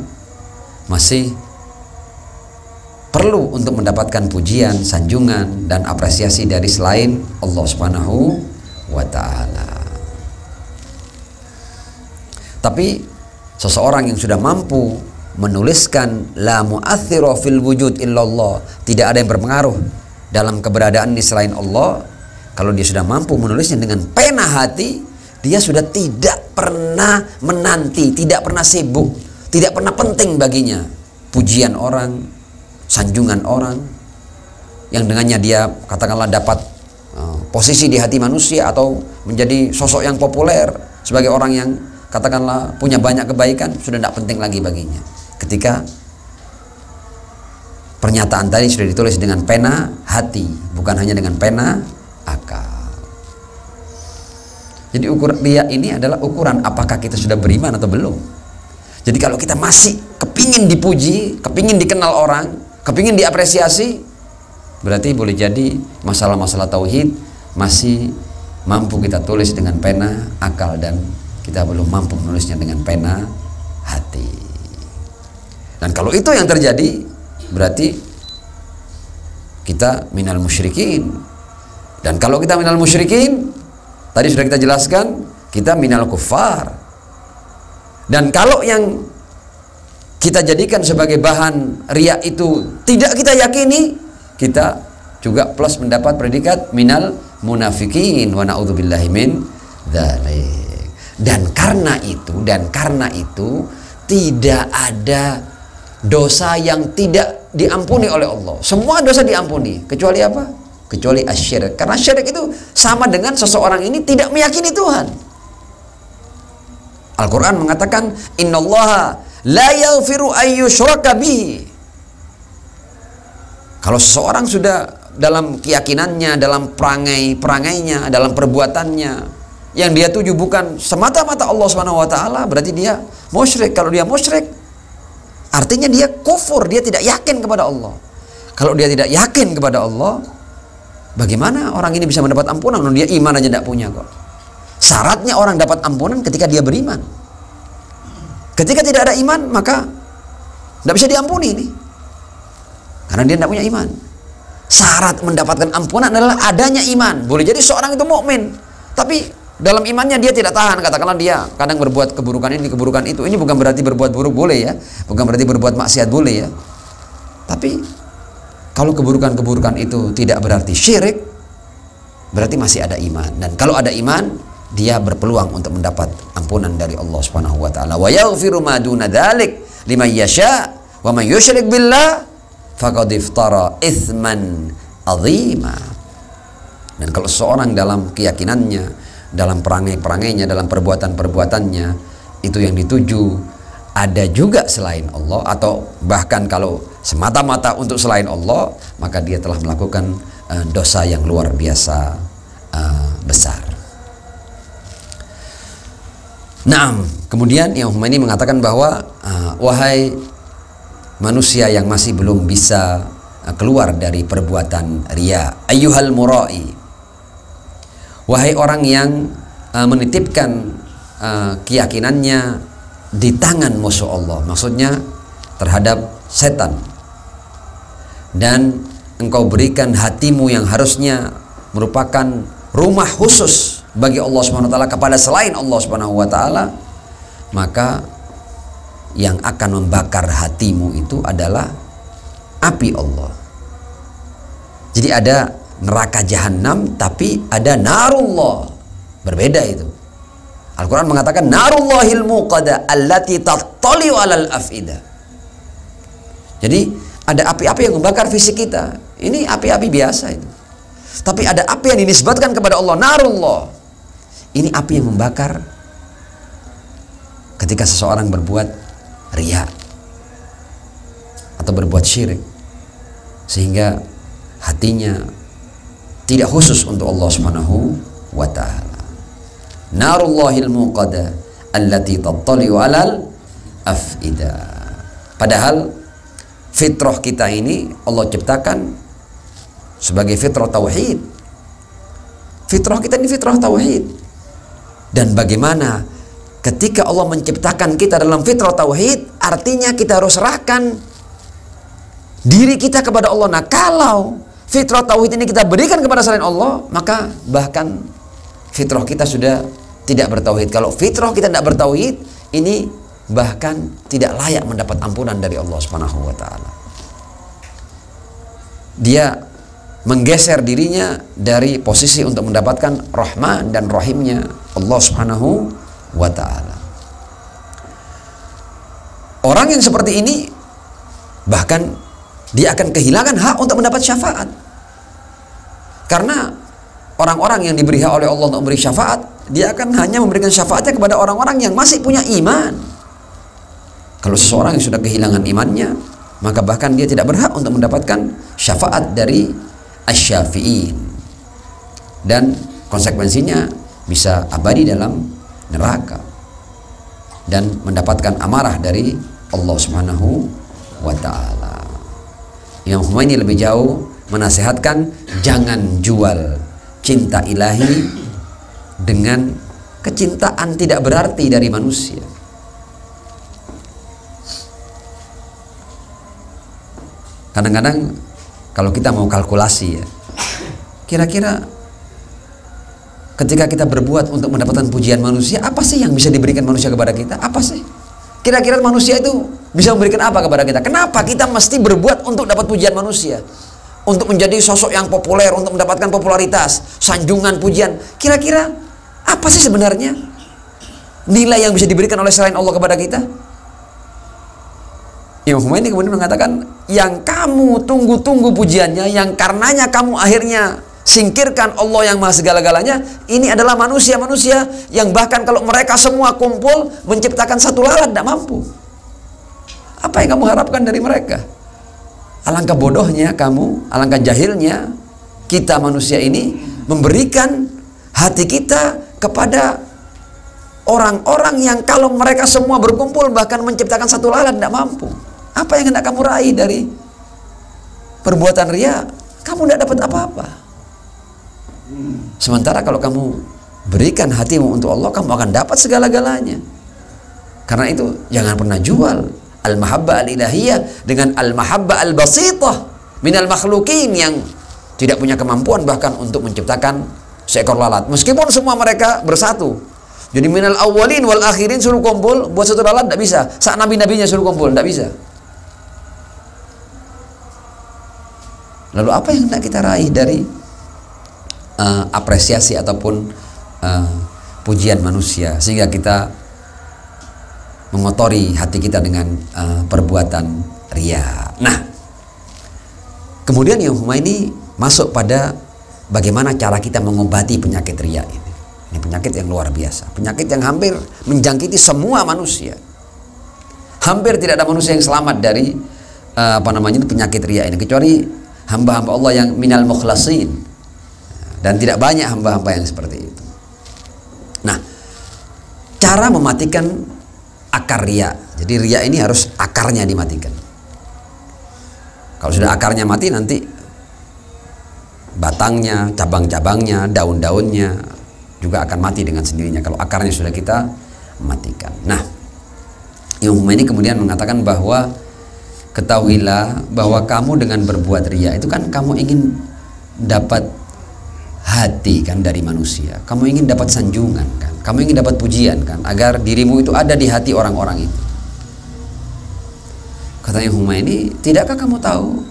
masih perlu untuk mendapatkan pujian, sanjungan, dan apresiasi dari selain Allah Subhanahu wa Ta'ala. Tapi seseorang yang sudah mampu menuliskan la mu'athira fil wujud illallah, tidak ada yang berpengaruh dalam keberadaan ini selain Allah, kalau dia sudah mampu menulisnya dengan pena hati, dia sudah tidak pernah menanti, tidak pernah sibuk, tidak pernah penting baginya pujian orang, sanjungan orang, yang dengannya dia katakanlah dapat posisi di hati manusia atau menjadi sosok yang populer sebagai orang yang katakanlah punya banyak kebaikan. Sudah tidak penting lagi baginya ketika pernyataan tadi sudah ditulis dengan pena hati, bukan hanya dengan pena akal. Jadi ukuran dia ini adalah ukuran apakah kita sudah beriman atau belum. Jadi kalau kita masih kepingin dipuji, kepingin dikenal orang, kepingin diapresiasi, berarti boleh jadi masalah-masalah tauhid masih mampu kita tulis dengan pena akal, dan kita belum mampu menulisnya dengan pena hati. Dan kalau itu yang terjadi, berarti kita minal musyrikin. Dan kalau kita minal musyrikin, tadi sudah kita jelaskan, kita minal kuffar. Dan kalau yang kita jadikan sebagai bahan riya itu tidak kita yakini, kita juga plus mendapat predikat minal munafikin wa na'udzubillahi min dzalik. Dan karena itu tidak ada dosa yang tidak diampuni oleh Allah. Semua dosa diampuni, kecuali apa? Kecuali asyirik. Karena syirik itu sama dengan seseorang ini tidak meyakini Tuhan. Al-Quran mengatakan, innallaha la yaghfiru ayyushraka bihi. Kalau seseorang sudah dalam keyakinannya, dalam perangainya, dalam perbuatannya, yang dia tuju bukan semata-mata Allah Subhanahu wa taala, berarti dia musyrik. Kalau dia musyrik, artinya dia kufur, dia tidak yakin kepada Allah. Kalau dia tidak yakin kepada Allah, bagaimana orang ini bisa mendapat ampunan? Dia iman aja tidak punya kok. Syaratnya orang dapat ampunan ketika dia beriman. Ketika tidak ada iman, maka tidak bisa diampuni ini, karena dia tidak punya iman. Syarat mendapatkan ampunan adalah adanya iman. Boleh jadi seorang itu mukmin, tapi dalam imannya dia tidak tahan. Katakanlah dia kadang berbuat keburukan ini, keburukan itu. Ini bukan berarti berbuat buruk boleh ya, bukan berarti berbuat maksiat boleh ya. Tapi kalau keburukan-keburukan itu tidak berarti syirik, berarti masih ada iman. Dan kalau ada iman, dia berpeluang untuk mendapat ampunan dari Allah Subhanahu wa taala. Wa yaghfiru ma duna dzalik liman yasha wa man yusyrik billah faqad iftara itsman azima. Dan kalau seorang dalam keyakinannya, dalam perangai-perangainya, dalam perbuatan-perbuatannya, itu yang dituju ada juga selain Allah, atau bahkan kalau semata-mata untuk selain Allah, maka dia telah melakukan dosa yang luar biasa besar. Nah, kemudian Imam Khomeini mengatakan bahwa wahai manusia yang masih belum bisa keluar dari perbuatan riya, ayyuhal murai, wahai orang yang menitipkan keyakinannya di tangan musuh Allah, maksudnya terhadap setan, dan engkau berikan hatimu yang harusnya merupakan rumah khusus bagi Allah Subhanahu wa taala kepada selain Allah Subhanahu wa taala, maka yang akan membakar hatimu itu adalah api Allah. Jadi ada neraka jahanam, tapi ada narullah, berbeda itu. Al-Quran mengatakan narullahil muqada allati tattali'u alal af'idah. Jadi ada api-api yang membakar fisik kita. Ini api-api biasa itu. Tapi ada api yang dinisbatkan kepada Allah, narullah. Ini api yang membakar ketika seseorang berbuat riya atau berbuat syirik, sehingga hatinya tidak khusus untuk Allah Subhanahu wa ta'ala. Narullahil muqada allati tattali'u alal af'idah. Padahal fitrah kita ini Allah ciptakan sebagai fitrah tauhid. Fitrah kita ini fitrah tauhid. Dan bagaimana ketika Allah menciptakan kita dalam fitrah tauhid, artinya kita harus serahkan diri kita kepada Allah. Nah, kalau fitrah tauhid ini kita berikan kepada selain Allah, maka bahkan fitrah kita sudah tidak bertauhid. Kalau fitrah kita tidak bertauhid, ini bahkan tidak layak mendapat ampunan dari Allah Subhanahu wa taala. Dia menggeser dirinya dari posisi untuk mendapatkan Rahman dan Rahimnya Allah Subhanahu wa ta'ala. Orang yang seperti ini bahkan dia akan kehilangan hak untuk mendapat syafaat, karena orang-orang yang diberi hak oleh Allah untuk memberi syafaat, dia akan hanya memberikan syafaatnya kepada orang-orang yang masih punya iman. Kalau seseorang yang sudah kehilangan imannya, maka bahkan dia tidak berhak untuk mendapatkan syafaat dari asy-syafi'in, dan konsekuensinya bisa abadi dalam neraka dan mendapatkan amarah dari Allah Subhanahu wa ta'ala. Imam Khomeini lebih jauh menasihatkan jangan jual cinta ilahi dengan kecintaan tidak berarti dari manusia. Kadang-kadang kalau kita mau kalkulasi ya, kira-kira ketika kita berbuat untuk mendapatkan pujian manusia, apa sih yang bisa diberikan manusia kepada kita? Apa sih? Kira-kira manusia itu bisa memberikan apa kepada kita? Kenapa kita mesti berbuat untuk dapat pujian manusia? Untuk menjadi sosok yang populer, untuk mendapatkan popularitas, sanjungan, pujian. Kira-kira apa sih sebenarnya nilai yang bisa diberikan oleh selain Allah kepada kita? Imam Khomeini kemudian mengatakan, yang kamu tunggu-tunggu pujiannya, yang karenanya kamu akhirnya singkirkan Allah yang maha segala-galanya, ini adalah manusia-manusia yang bahkan kalau mereka semua kumpul menciptakan satu lalat tidak mampu. Apa yang kamu harapkan dari mereka? Alangkah bodohnya kamu, alangkah jahilnya kita manusia ini memberikan hati kita kepada orang-orang yang kalau mereka semua berkumpul bahkan menciptakan satu lalat tidak mampu. Apa yang hendak kamu raih dari perbuatan riya? Kamu tidak dapat apa-apa. Sementara kalau kamu berikan hatimu untuk Allah, kamu akan dapat segala-galanya. Karena itu jangan pernah jual al-mahabbah al-ilahiyah dengan al-mahabbah al-basitah minal makhlukin yang tidak punya kemampuan bahkan untuk menciptakan seekor lalat. Meskipun semua mereka bersatu. Jadi minal awwalin wal akhirin suruh kumpul buat satu lalat tidak bisa. Saat nabi-nabinya suruh kumpul tidak bisa. Lalu apa yang hendak kita raih dari apresiasi ataupun pujian manusia sehingga kita mengotori hati kita dengan perbuatan riya. Nah, kemudian Imam Khomeini masuk pada bagaimana cara kita mengobati penyakit riya ini. Ini penyakit yang luar biasa, penyakit yang hampir menjangkiti semua manusia. Hampir tidak ada manusia yang selamat dari penyakit riya ini kecuali hamba-hamba Allah yang minal mukhlasin, dan tidak banyak hamba-hamba yang seperti itu. Nah, cara mematikan akar riya. Jadi riya ini harus akarnya dimatikan. Kalau sudah akarnya mati, nanti batangnya, cabang-cabangnya, daun-daunnya juga akan mati dengan sendirinya kalau akarnya sudah kita matikan. Nah, Imam Khomeini kemudian mengatakan bahwa ketahuilah bahwa kamu dengan berbuat riya itu kan kamu ingin dapat hati kan dari manusia, kamu ingin dapat sanjungan kan, kamu ingin dapat pujian kan, agar dirimu itu ada di hati orang-orang itu. Katanya Khomeini, tidakkah kamu tahu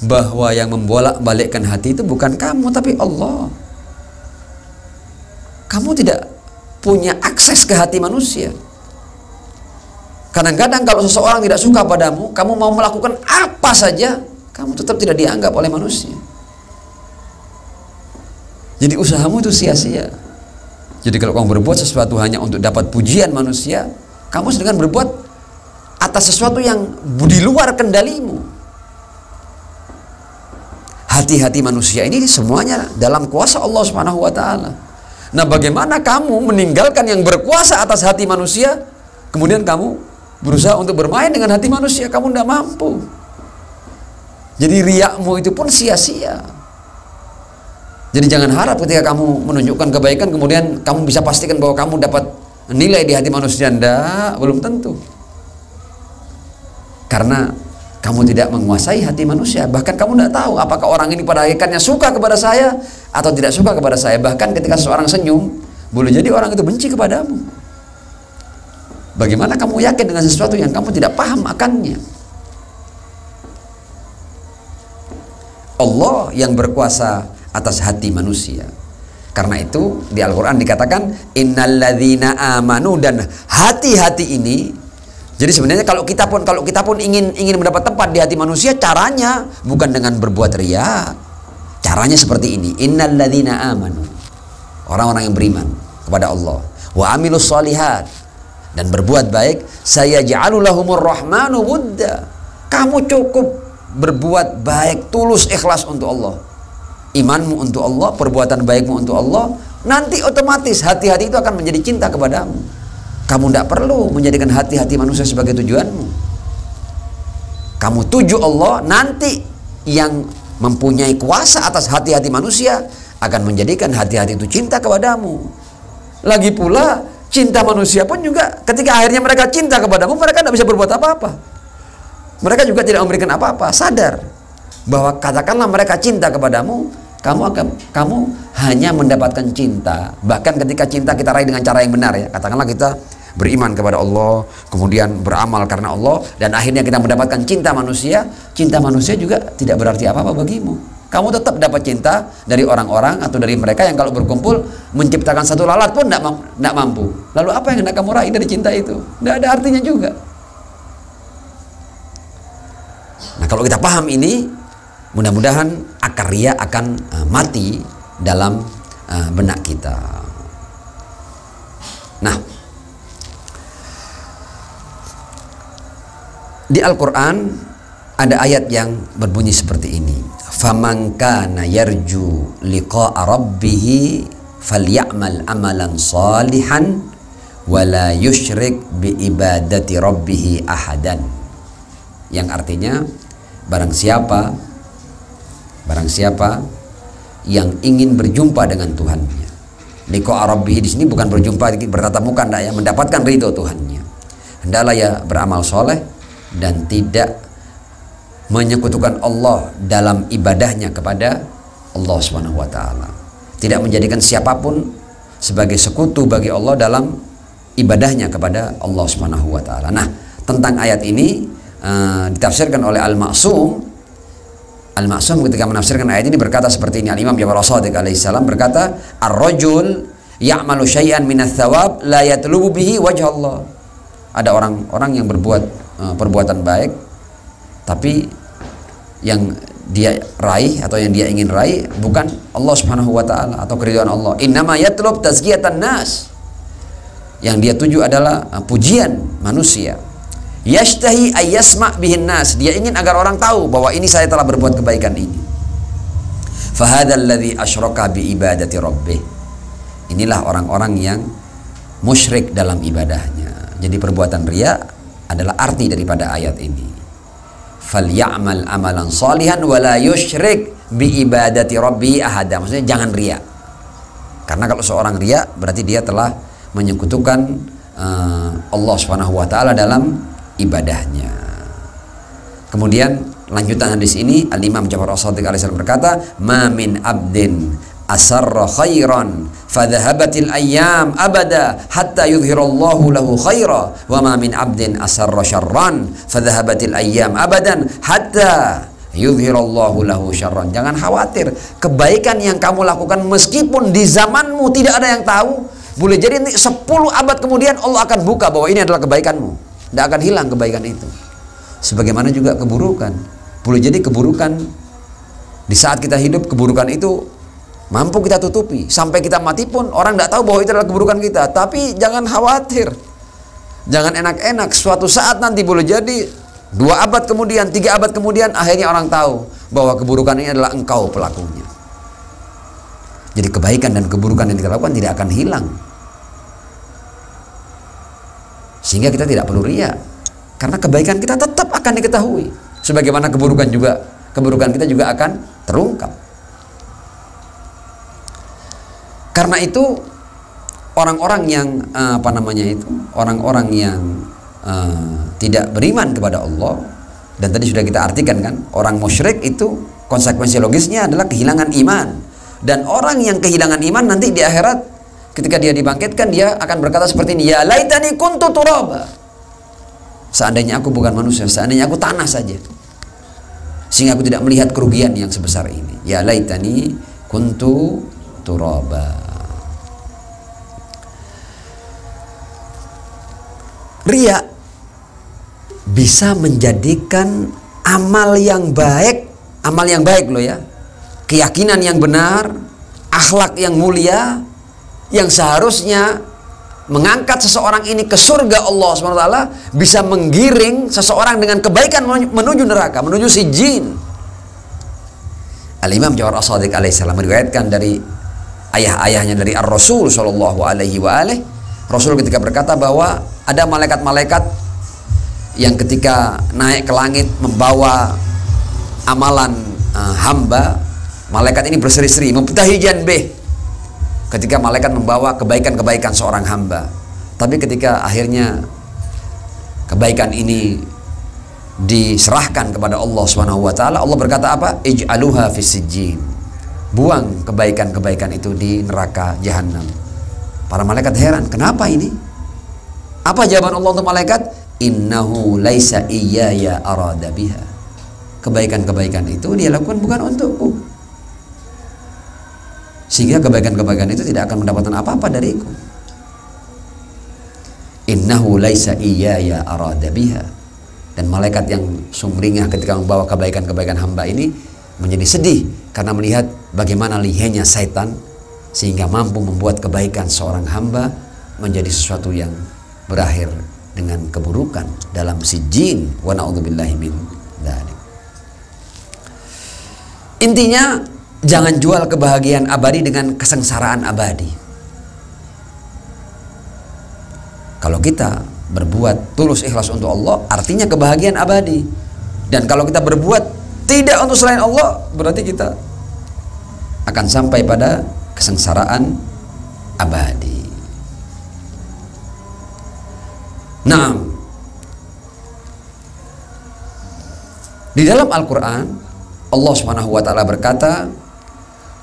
bahwa yang membolak-balikkan hati itu bukan kamu tapi Allah. Kamu tidak punya akses ke hati manusia. Kadang-kadang kalau seseorang tidak suka padamu, kamu mau melakukan apa saja, kamu tetap tidak dianggap oleh manusia. Jadi usahamu itu sia-sia. Jadi kalau kamu berbuat sesuatu hanya untuk dapat pujian manusia, kamu sedang berbuat atas sesuatu yang di luar kendalimu. Hati-hati manusia ini semuanya dalam kuasa Allah Subhanahu wa taala. Nah, bagaimana kamu meninggalkan yang berkuasa atas hati manusia, kemudian kamu berusaha untuk bermain dengan hati manusia? Kamu tidak mampu. Jadi riakmu itu pun sia-sia. Jadi jangan harap ketika kamu menunjukkan kebaikan kemudian kamu bisa pastikan bahwa kamu dapat nilai di hati manusia. Tidak, belum tentu. Karena kamu tidak menguasai hati manusia. Bahkan kamu tidak tahu apakah orang ini pada hakikatnya suka kepada saya atau tidak suka kepada saya. Bahkan ketika seseorang senyum, boleh jadi orang itu benci kepadamu. Bagaimana kamu yakin dengan sesuatu yang kamu tidak paham akannya? Allah yang berkuasa atas hati manusia. Karena itu di Al-Quran dikatakan innalladzina amanu, dan hati-hati ini. Jadi sebenarnya kalau kita pun ingin mendapat tempat di hati manusia, caranya bukan dengan berbuat riya. Caranya seperti ini, innalladzina amanu, orang-orang yang beriman kepada Allah, wa amilus shalihat, dan berbuat baik, sayaj'alu lahumur rahmanu wudda. Kamu cukup berbuat baik, tulus, ikhlas untuk Allah, imanmu untuk Allah, perbuatan baikmu untuk Allah, nanti otomatis hati-hati itu akan menjadi cinta kepadamu. Kamu tidak perlu menjadikan hati-hati manusia sebagai tujuanmu. Kamu tuju Allah, nanti yang mempunyai kuasa atas hati-hati manusia akan menjadikan hati-hati itu cinta kepadamu. Lagi pula cinta manusia pun juga ketika akhirnya mereka cinta kepadamu, mereka tidak bisa berbuat apa-apa. Mereka juga tidak memberikan apa-apa. Sadar bahwa katakanlah mereka cinta kepadamu, kamu hanya mendapatkan cinta. Bahkan ketika cinta kita raih dengan cara yang benar ya, katakanlah kita beriman kepada Allah, kemudian beramal karena Allah, dan akhirnya kita mendapatkan cinta manusia juga tidak berarti apa-apa bagimu. Kamu tetap dapat cinta dari orang-orang atau dari mereka yang kalau berkumpul menciptakan satu lalat pun tidak mampu. Lalu apa yang hendak kamu raih dari cinta itu? Tidak ada artinya juga. Nah, kalau kita paham ini, mudah-mudahan akar riya akan mati dalam benak kita. Nah, di Al-Quran ada ayat yang berbunyi seperti ini. Faman kana yarju liqa'a rabbih falyamal amalan salihan wala yusyrik bi ibadati rabbih ahadan. Yang artinya barang siapa yang ingin berjumpa dengan Tuhannya. Liqa'a rabbih di sini bukan berjumpa bertatap muka, ya, mendapatkan ridho Tuhannya. Hendaklah ya beramal soleh dan tidak menyekutukan Allah dalam ibadahnya kepada Allah Subhanahu wa taala. Tidak menjadikan siapapun sebagai sekutu bagi Allah dalam ibadahnya kepada Allah Subhanahu wa taala. Nah, tentang ayat ini ditafsirkan oleh Al-Ma'sum. Al-Ma'sum ketika menafsirkan ayat ini berkata seperti ini. Al-Imam Ja'far As-Shadiq alaihissalam berkata, "Ar-rajul ya'malu syai'an minats thawab la yatlubu bihi wajh Allah." Ada orang-orang yang berbuat perbuatan baik, tapi yang dia raih atau yang dia ingin raih bukan Allah Subhanahu wa taala atau keridhaan Allah. Innama yatlub tazkiyatan nas. Yang dia tuju adalah pujian manusia. Yashtahi ayyasma bihin nas. Dia ingin agar orang tahu bahwa ini saya telah berbuat kebaikan ini. Fahadzal ladzi asyraka bi ibadati rabbih. Inilah orang-orang yang musyrik dalam ibadahnya. Jadi perbuatan riya adalah arti daripada ayat ini. Falyamal amalan salihan wala yusyrik bi ibadati rabbi ahada. Maksudnya jangan riya. Karena kalau seorang riya berarti dia telah menyekutukan Allah Subhanahu wa taala dalam ibadahnya. Kemudian lanjutan hadis ini Al-Imam Ja'far As-Shadiq alaihissalam berkata, "Ma min abdin asarra khairan fadhahabatil ayyam abada hatta yudhhirallahu lahu khaira wa ma min abdin asarra syarran fadhahabatil ayyam abadan hatta yudhhirallahu lahu syarran." Jangan khawatir, kebaikan yang kamu lakukan meskipun di zamanmu tidak ada yang tahu, boleh jadi 10 abad kemudian Allah akan buka bahwa ini adalah kebaikanmu. Tidak akan hilang kebaikan itu. Sebagaimana juga keburukan, boleh jadi keburukan di saat kita hidup, keburukan itu mampu kita tutupi. Sampai kita mati pun orang tidak tahu bahwa itu adalah keburukan kita. Tapi jangan khawatir, jangan enak-enak. Suatu saat nanti boleh jadi 2 abad kemudian, 3 abad kemudian, akhirnya orang tahu bahwa keburukan ini adalah engkau pelakunya. Jadi kebaikan dan keburukan yang kita lakukan tidak akan hilang. Sehingga kita tidak perlu riya. Karena kebaikan kita tetap akan diketahui. Sebagaimana keburukan kita juga akan terungkap. Karena itu orang-orang yang orang-orang yang tidak beriman kepada Allah, dan tadi sudah kita artikan kan, orang musyrik itu konsekuensi logisnya adalah kehilangan iman. Dan orang yang kehilangan iman nanti di akhirat ketika dia dibangkitkan, dia akan berkata seperti ini, ya laitani kuntu turaba. Seandainya aku bukan manusia, seandainya aku tanah saja, sehingga aku tidak melihat kerugian yang sebesar ini. Ya laitani kuntu turaba. Riya bisa menjadikan amal yang baik loh ya, keyakinan yang benar, akhlak yang mulia, yang seharusnya mengangkat seseorang ini ke surga Allah SWT, bisa menggiring seseorang dengan kebaikan menuju neraka, menuju sijjin. Al-Imam Ja'far As-Shadiq alaihissalam meriwayatkan dari ayah-ayahnya, dari Ar-Rasul sallallahu alaihi wa alihi. Rasul ketika berkata bahwa ada malaikat-malaikat yang ketika naik ke langit membawa amalan hamba, malaikat ini berseri-seri mubtahijan bih, ketika malaikat membawa kebaikan-kebaikan seorang hamba. Tapi ketika akhirnya kebaikan ini diserahkan kepada Allah Subhanahu wa taala, Allah berkata apa? Ij'aluha fis sijjin. Buang kebaikan-kebaikan itu di neraka jahanam. Para malaikat heran, kenapa ini? Apa jawaban Allah untuk malaikat? Innahu laisa iyaya arada biha. Kebaikan-kebaikan itu dia lakukan bukan untukku. Sehingga kebaikan-kebaikan itu tidak akan mendapatkan apa-apa dariku. Innahu laisa iyaya arada biha. Dan malaikat yang sumringah ketika membawa kebaikan-kebaikan hamba ini menjadi sedih karena melihat bagaimana lihainya setan sehingga mampu membuat kebaikan seorang hamba menjadi sesuatu yang berakhir dengan keburukan dalam sijjin. Wa na'udzubillahi min dzalik. Intinya, jangan jual kebahagiaan abadi dengan kesengsaraan abadi. Kalau kita berbuat tulus ikhlas untuk Allah, artinya kebahagiaan abadi. Dan kalau kita berbuat tidak untuk selain Allah, berarti kita akan sampai pada kesengsaraan abadi. Nah, di dalam Al-Quran Allah Subhanahu wa ta'ala berkata,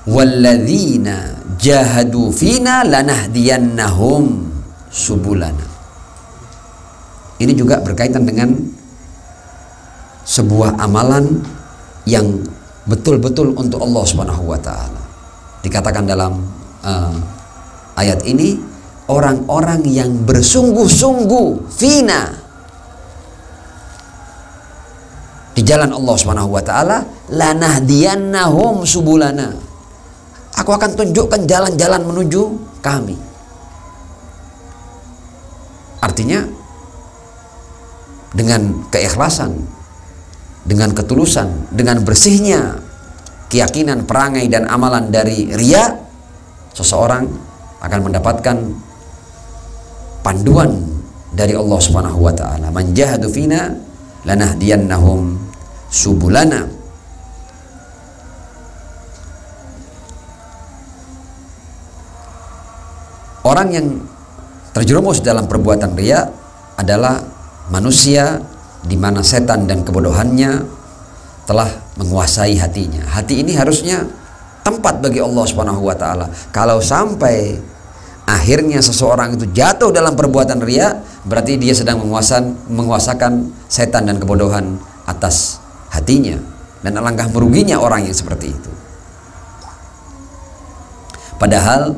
walladzina jahadu fina lanahdiyannahum subulana. Ini juga berkaitan dengan sebuah amalan yang betul-betul untuk Allah Subhanahu wa ta'ala. Dikatakan dalam ayat ini, orang-orang yang bersungguh-sungguh fina di jalan Allah Subhanahu wa ta'ala, lanahdiyannahum subulana. Aku akan tunjukkan jalan-jalan menuju kami. Artinya dengan keikhlasan, dengan ketulusan, dengan bersihnya keyakinan, perangai dan amalan dari riya, seseorang akan mendapatkan panduan dari Allah Subhanahu wa ta'ala. Man jahadu fina lanahdiyannahum subulana. Orang yang terjerumus dalam perbuatan riya adalah manusia di mana setan dan kebodohannya telah menguasai hatinya. Hati ini harusnya tempat bagi Allah Subhanahu wa ta'ala. Kalau sampai akhirnya seseorang itu jatuh dalam perbuatan riya, berarti dia sedang menguasakan setan dan kebodohan atas hatinya. Dan alangkah meruginya orang yang seperti itu. Padahal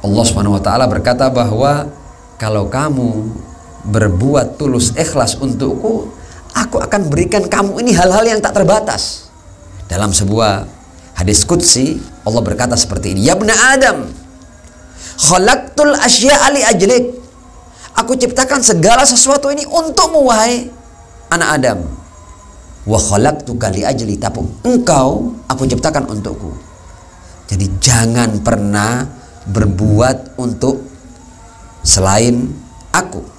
Allah Subhanahu wa ta'ala berkata bahwa kalau kamu berbuat tulus ikhlas untukku, aku akan berikan kamu ini hal-hal yang tak terbatas. Dalam sebuah hadis qudsi Allah berkata seperti ini, ya ibna Adam, khalaqtul asya'a li ajlik. Aku ciptakan segala sesuatu ini untukmu wahai anak Adam. Wa khalaqtuka li ajli, tapi engkau aku ciptakan untukku. Jadi jangan pernah berbuat untuk selain aku.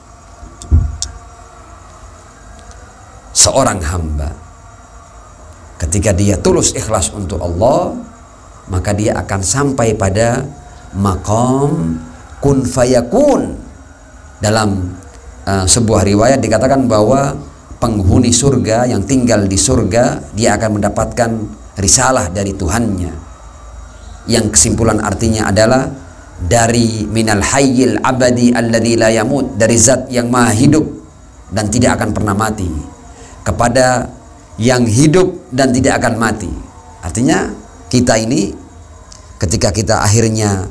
Seorang hamba ketika dia tulus ikhlas untuk Allah, maka dia akan sampai pada maqam kun fayakun. Dalam sebuah riwayat dikatakan bahwa penghuni surga yang tinggal di surga, dia akan mendapatkan risalah dari Tuhannya, yang kesimpulan artinya adalah dari minal hayyil abadi alladzi la yamut, dari zat yang maha hidup dan tidak akan pernah mati, kepada yang hidup dan tidak akan mati. Artinya kita ini ketika kita akhirnya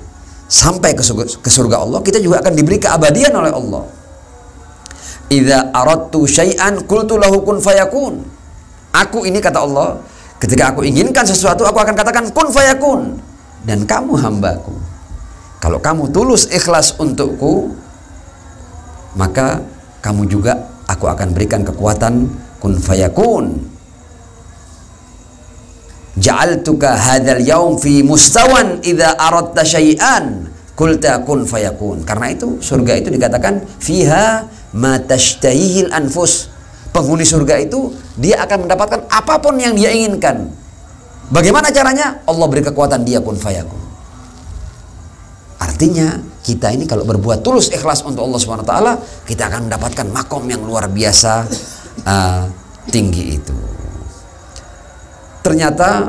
sampai ke surga Allah, kita juga akan diberi keabadian oleh Allah. Idza aradtu syai'an qultu lahu kun fayakun. Aku ini, kata Allah, ketika aku inginkan sesuatu, aku akan katakan kun fayakun. Dan kamu hambaku, kalau kamu tulus ikhlas untukku, maka kamu juga aku akan berikan kekuatan kun fayakun. Ja'altuka hadzal yaum fi mustawan idza aradta syai'an qulta kun fayakun. Karena itu surga itu dikatakan fiha ma tashtahihil anfus. Penghuni surga itu dia akan mendapatkan apapun yang dia inginkan. Bagaimana caranya? Allah beri kekuatan dia kun fayakun. Artinya kita ini kalau berbuat tulus ikhlas untuk Allah Subhanahu wa taala, kita akan mendapatkan makom yang luar biasa tinggi itu. Ternyata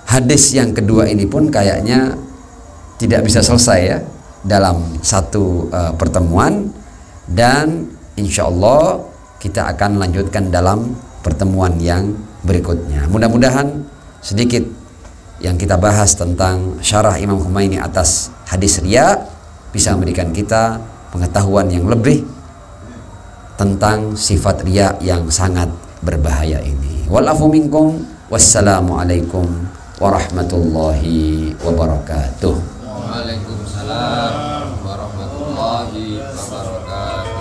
hadis yang kedua ini pun kayaknya tidak bisa selesai ya dalam satu pertemuan, dan insya Allah kita akan lanjutkan dalam pertemuan yang berikutnya. Mudah-mudahan sedikit yang kita bahas tentang syarah Imam Khomeini atas hadis riya bisa memberikan kita pengetahuan yang lebih tentang sifat riya yang sangat berbahaya ini. Walafu minkum, wassalamualaikum warahmatullahi wabarakatuh. Waalaikumsalam warahmatullahi wabarakatuh.